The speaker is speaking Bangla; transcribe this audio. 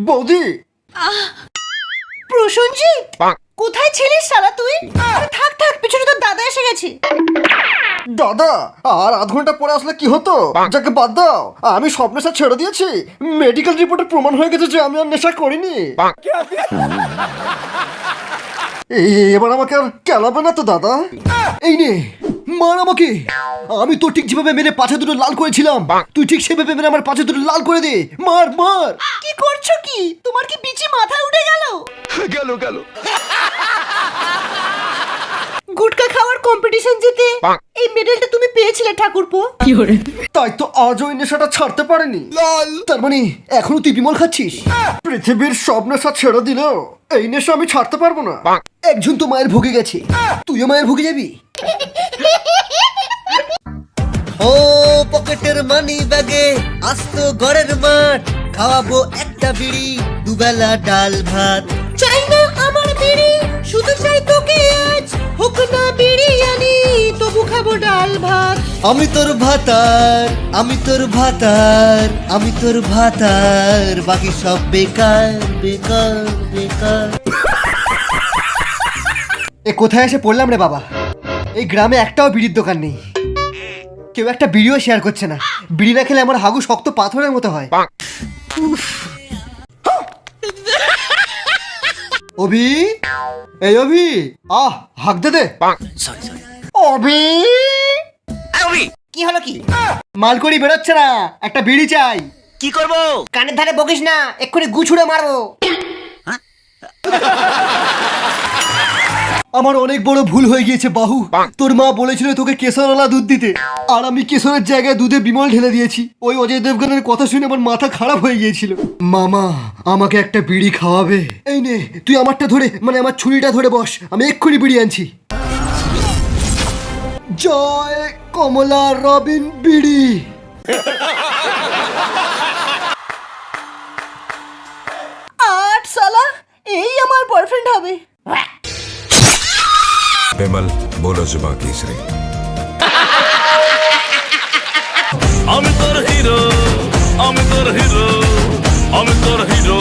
বৌদি। প্রসঞ্জিৎ, কোথায় ছিলিস শালা তুই? আরে থাক থাক, পিছনে তোর দাদা এসে গেছে। দাদা আর আধ ঘন্টা পরে আসলে কি হতো? যাকে বাদ দাও, আমি সব নেশা ছেড়ে দিয়েছি। মেডিকেল রিপোর্টে প্রমাণ হয়ে গেছে যে আমি আর নেশা করিনি। এবার আমাকে আর কেলাবে না তো দাদা? এই নে মার আমাকে। আমি তো ঠিক যেভাবে মেরে পাছে দুটো লাল করেছিলাম, তুই ঠিক সেভাবে মেরে আমার পাছে দুটো লাল করে দে। মার মার। কি করছো কি? তোমার কি বিচি মাথায় উঠে গেল? গেল গুটকা খাওয়ার কম্পিটিশন জিতে এই মেডেলটা তুমি পেয়েছিলে ঠাকুরপো। তাই তো আজ ওই নেশাটা ছাড়তে পারেনি। তার মানে এখনো তুই বিমল খাচ্ছিস? পৃথিবীর সব নেশা ছেড়ে দিলেও এই নেশা আমি ছাড়তে পারবো না। একজন তো মায়ের ভুগে গেছে, তুইও মায়ের ভুগে যাবি। ও পকেটের মানি ব্যাগে আসতো ঘরের মাঠ, খাওয়াবো একটা বিড়ি দুবেলা ডাল ভাত। চাই না আমার বিড়ি, শুধু চাই তোকে আজ, হোক না বিরিয়ানি তবু খাবো ডাল ভাত। আমি তোর ভাতার, আমি তোর ভাতার, আমি তোর ভাতার, বাকি সব বেকার বেকার বেকার। এ কোথায় এসে পড়লাম রে বাবা? এই গ্রামে একটাও বিড়ির দোকান নেই, কেউ একটা বিড়িও শেয়ার করছে না। বিড়ি না খেলে আমার হাগু শক্ত পাথরের মতো হয়। অভি, এই অভি, হাক দে দে। অভি, কি হলো কি? মালকড়ি বেরোচ্ছে না, একটা বিড়ি চাই। কি করব? কানের ধারে বকিস না, এক্ষুনি গুছুড়ে মারবো। আমার অনেক বড় ভুল হয়ে গিয়েছে বাহু। তোর মা বলেছিল তোকে কেশরওয়ালা দুধ দিতে, আর আমি কেশরের জায়গায় দুধে বিমল ঢেলে দিয়েছি। ওই অজয় দেবগনের কথা শুনে আমার মাথা খারাপ হয়ে গিয়েছিল। মামা আমাকে একটা বিড়ি খাওয়াবে? এই নে তুই আমারটা ধরে, মানে আমার ছুরিটা ধরে বস, আমি এক্ষুনি বিড়ি আনছি। জয় কমলা রবিন বিড়ি। আট সালা, এই আমার বয়ফ্রেন্ড হবে। विमल बोलो जुबा केसरी। আমি তোর হিরো, আমি তোর হিরো, আমি তোর হিরো।